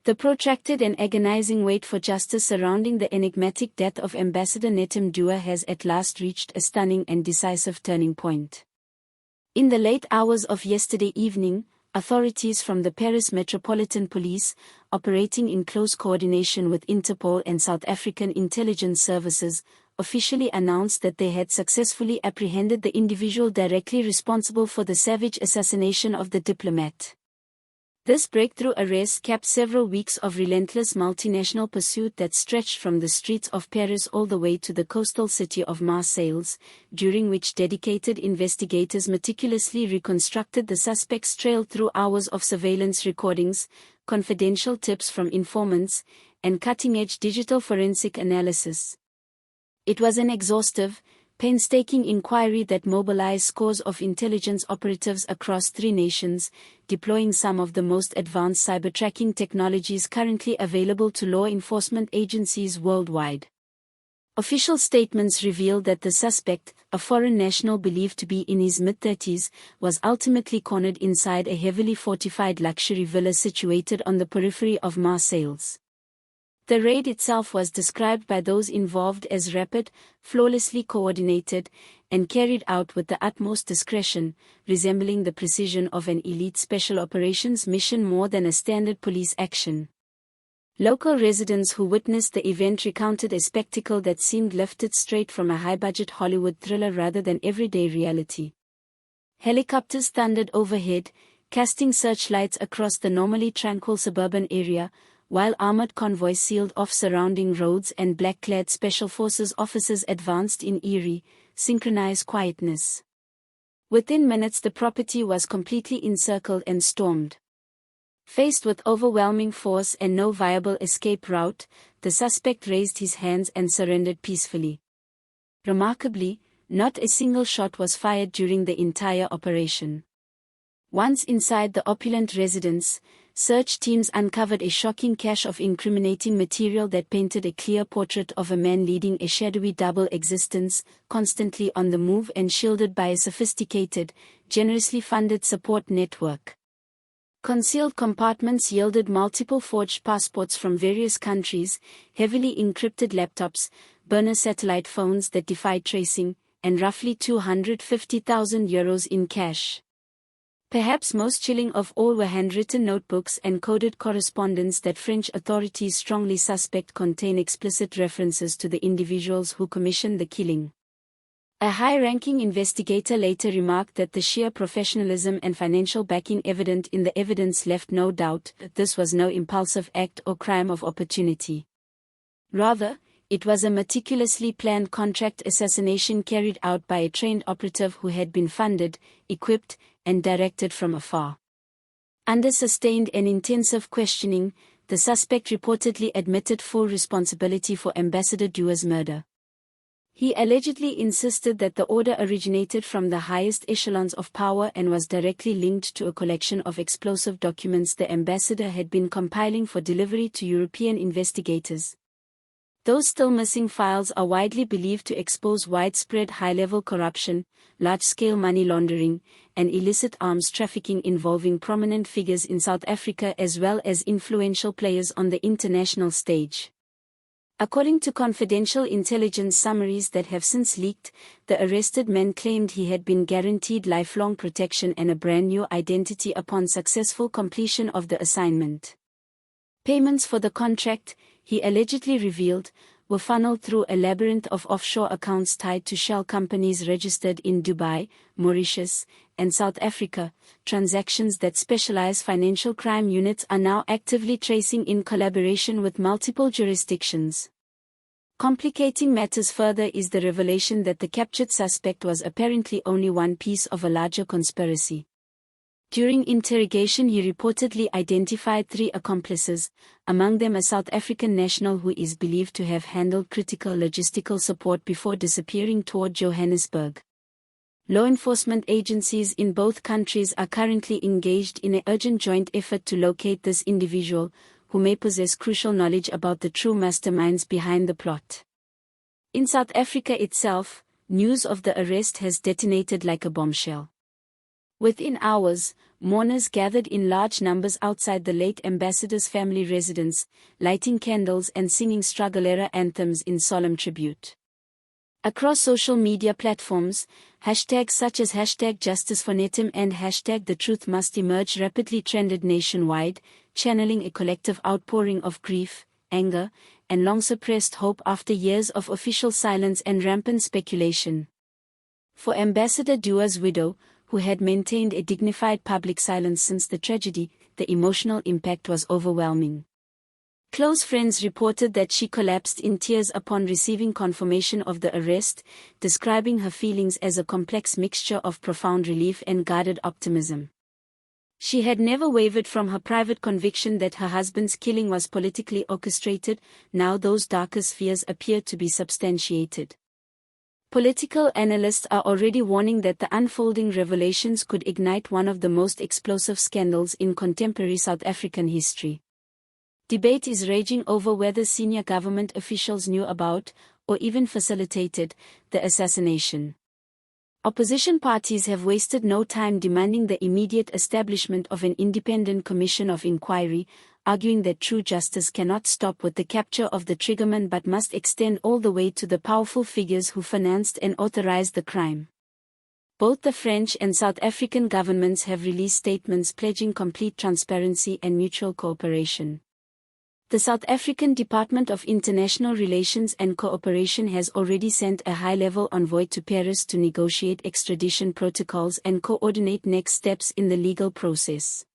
The protracted and agonizing wait for justice surrounding the enigmatic death of Ambassador Nathi Mthethwa has at last reached a stunning and decisive turning point. In the late hours of yesterday evening, authorities from the Paris Metropolitan Police, operating in close coordination with Interpol and South African intelligence services, officially announced that they had successfully apprehended the individual directly responsible for the savage assassination of the diplomat. This breakthrough arrest capped several weeks of relentless multinational pursuit that stretched from the streets of Paris all the way to the coastal city of Marseille, during which dedicated investigators meticulously reconstructed the suspect's trail through hours of surveillance recordings, confidential tips from informants, and cutting-edge digital forensic analysis. It was an exhaustive, painstaking inquiry that mobilized scores of intelligence operatives across 3 nations, deploying some of the most advanced cyber-tracking technologies currently available to law enforcement agencies worldwide. Official statements revealed that the suspect, a foreign national believed to be in his mid-30s, was ultimately cornered inside a heavily fortified luxury villa situated on the periphery of Marseille. The raid itself was described by those involved as rapid, flawlessly coordinated, and carried out with the utmost discretion, resembling the precision of an elite special operations mission more than a standard police action. Local residents who witnessed the event recounted a spectacle that seemed lifted straight from a high-budget Hollywood thriller rather than everyday reality. Helicopters thundered overhead, casting searchlights across the normally tranquil suburban area, while armored convoys sealed off surrounding roads and black-clad special forces officers advanced in eerie, synchronized quietness. Within minutes the property was completely encircled and stormed. Faced with overwhelming force and no viable escape route, the suspect raised his hands and surrendered peacefully. Remarkably, not a single shot was fired during the entire operation. Once inside the opulent residence, search teams uncovered a shocking cache of incriminating material that painted a clear portrait of a man leading a shadowy double existence, constantly on the move and shielded by a sophisticated, generously funded support network. Concealed compartments yielded multiple forged passports from various countries, heavily encrypted laptops, burner satellite phones that defied tracing, and roughly €250,000 in cash. Perhaps most chilling of all were handwritten notebooks and coded correspondence that French authorities strongly suspect contain explicit references to the individuals who commissioned the killing. A high-ranking investigator later remarked that the sheer professionalism and financial backing evident in the evidence left no doubt that this was no impulsive act or crime of opportunity. Rather, it was a meticulously planned contract assassination carried out by a trained operative who had been funded, equipped, and directed from afar. Under sustained and intensive questioning, the suspect reportedly admitted full responsibility for Ambassador Mthethwa's murder. He allegedly insisted that the order originated from the highest echelons of power and was directly linked to a collection of explosive documents the ambassador had been compiling for delivery to European investigators. Those still missing files are widely believed to expose widespread high-level corruption, large-scale money laundering, and illicit arms trafficking involving prominent figures in South Africa as well as influential players on the international stage. According to confidential intelligence summaries that have since leaked, the arrested man claimed he had been guaranteed lifelong protection and a brand new identity upon successful completion of the assignment. Payments for the contract, he allegedly revealed, were funneled through a labyrinth of offshore accounts tied to shell companies registered in Dubai, Mauritius, and South Africa, transactions that specialized financial crime units are now actively tracing in collaboration with multiple jurisdictions. Complicating matters further is the revelation that the captured suspect was apparently only one piece of a larger conspiracy. During interrogation he reportedly identified 3 accomplices, among them a South African national who is believed to have handled critical logistical support before disappearing toward Johannesburg. Law enforcement agencies in both countries are currently engaged in an urgent joint effort to locate this individual, who may possess crucial knowledge about the true masterminds behind the plot. In South Africa itself, news of the arrest has detonated like a bombshell. Within hours, mourners gathered in large numbers outside the late ambassador's family residence, lighting candles and singing struggle-era anthems in solemn tribute. Across social media platforms, hashtags such as #JusticeForNetim and #TheTruthMustEmerge rapidly trended nationwide, channeling a collective outpouring of grief, anger, and long-suppressed hope after years of official silence and rampant speculation. For Ambassador Dua's widow, who had maintained a dignified public silence since the tragedy, the emotional impact was overwhelming. Close friends reported that she collapsed in tears upon receiving confirmation of the arrest, describing her feelings as a complex mixture of profound relief and guarded optimism. She had never wavered from her private conviction that her husband's killing was politically orchestrated. Now those darkest fears appear to be substantiated. Political analysts are already warning that the unfolding revelations could ignite one of the most explosive scandals in contemporary South African history. Debate is raging over whether senior government officials knew about, or even facilitated, the assassination. Opposition parties have wasted no time demanding the immediate establishment of an independent commission of inquiry, arguing that true justice cannot stop with the capture of the triggerman but must extend all the way to the powerful figures who financed and authorized the crime. Both the French and South African governments have released statements pledging complete transparency and mutual cooperation. The South African Department of International Relations and Cooperation has already sent a high-level envoy to Paris to negotiate extradition protocols and coordinate next steps in the legal process.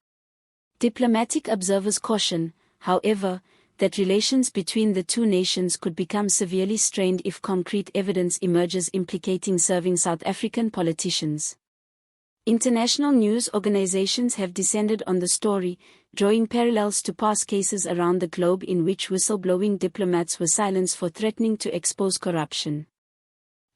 Diplomatic observers caution, however, that relations between the two nations could become severely strained if concrete evidence emerges implicating serving South African politicians. International news organizations have descended on the story, drawing parallels to past cases around the globe in which whistleblowing diplomats were silenced for threatening to expose corruption.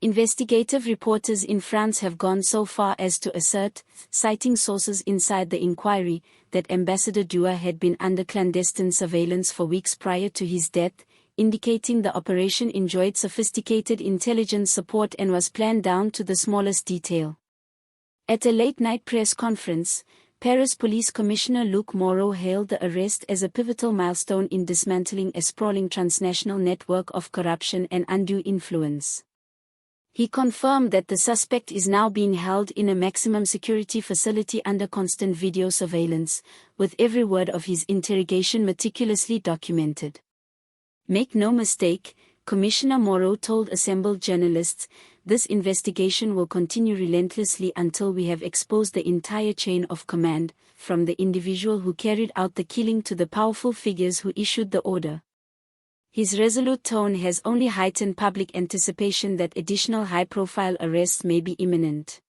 Investigative reporters in France have gone so far as to assert, citing sources inside the inquiry, that Ambassador Dua had been under clandestine surveillance for weeks prior to his death, indicating the operation enjoyed sophisticated intelligence support and was planned down to the smallest detail. At a late-night press conference, Paris Police Commissioner Luc Moreau hailed the arrest as a pivotal milestone in dismantling a sprawling transnational network of corruption and undue influence. He confirmed that the suspect is now being held in a maximum security facility under constant video surveillance, with every word of his interrogation meticulously documented. Make no mistake, Commissioner Moreau told assembled journalists, this investigation will continue relentlessly until we have exposed the entire chain of command, from the individual who carried out the killing to the powerful figures who issued the order. His resolute tone has only heightened public anticipation that additional high-profile arrests may be imminent.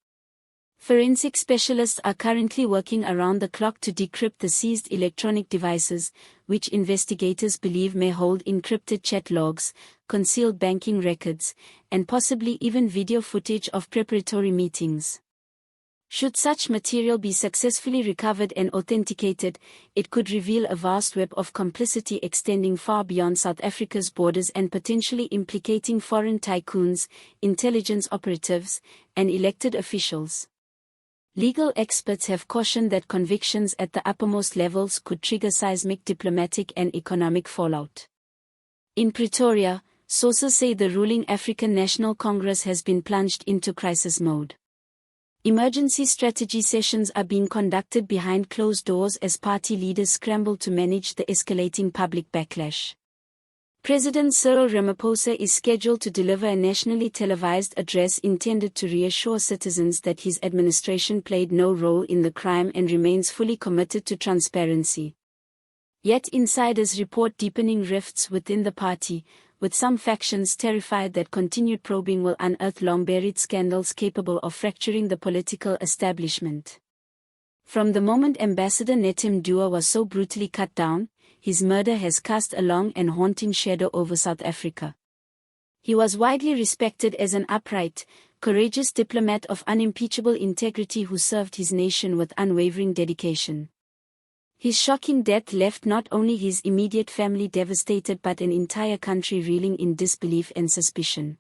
Forensic specialists are currently working around the clock to decrypt the seized electronic devices, which investigators believe may hold encrypted chat logs, concealed banking records, and possibly even video footage of preparatory meetings. Should such material be successfully recovered and authenticated, it could reveal a vast web of complicity extending far beyond South Africa's borders and potentially implicating foreign tycoons, intelligence operatives, and elected officials. Legal experts have cautioned that convictions at the uppermost levels could trigger seismic diplomatic and economic fallout. In Pretoria, sources say the ruling African National Congress has been plunged into crisis mode. Emergency strategy sessions are being conducted behind closed doors as party leaders scramble to manage the escalating public backlash. President Cyril Ramaphosa is scheduled to deliver a nationally televised address intended to reassure citizens that his administration played no role in the crime and remains fully committed to transparency. Yet insiders report deepening rifts within the party, with some factions terrified that continued probing will unearth long-buried scandals capable of fracturing the political establishment. From the moment Ambassador Nathi Mthethwa was so brutally cut down, his murder has cast a long and haunting shadow over South Africa. He was widely respected as an upright, courageous diplomat of unimpeachable integrity who served his nation with unwavering dedication. His shocking death left not only his immediate family devastated but an entire country reeling in disbelief and suspicion.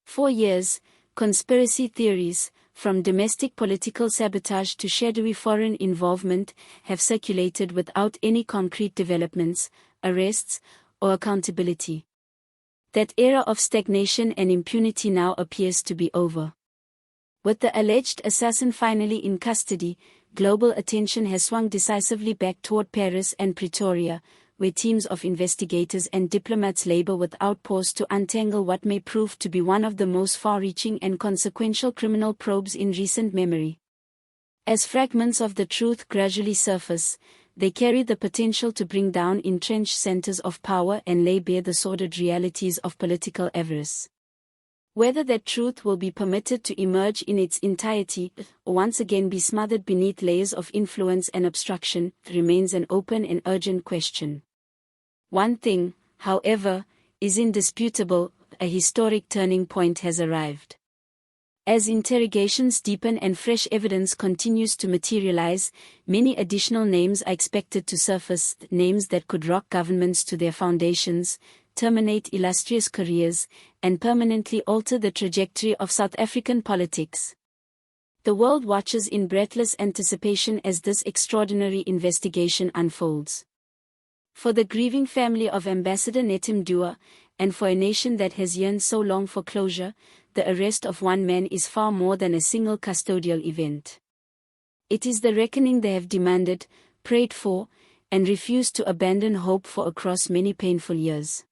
For years, conspiracy theories, from domestic political sabotage to shadowy foreign involvement, have circulated without any concrete developments, arrests, or accountability. That era of stagnation and impunity now appears to be over. With the alleged assassin finally in custody, global attention has swung decisively back toward Paris and Pretoria, where teams of investigators and diplomats labor without pause to untangle what may prove to be one of the most far-reaching and consequential criminal probes in recent memory. As fragments of the truth gradually surface, they carry the potential to bring down entrenched centers of power and lay bare the sordid realities of political avarice. Whether that truth will be permitted to emerge in its entirety, or once again be smothered beneath layers of influence and obstruction, remains an open and urgent question. One thing, however, is indisputable: a historic turning point has arrived. As interrogations deepen and fresh evidence continues to materialize, many additional names are expected to surface, names that could rock governments to their foundations, terminate illustrious careers, and permanently alter the trajectory of South African politics. The world watches in breathless anticipation as this extraordinary investigation unfolds. For the grieving family of Ambassador Nathi Mthethwa, and for a nation that has yearned so long for closure, the arrest of one man is far more than a single custodial event. It is the reckoning they have demanded, prayed for, and refused to abandon hope for across many painful years.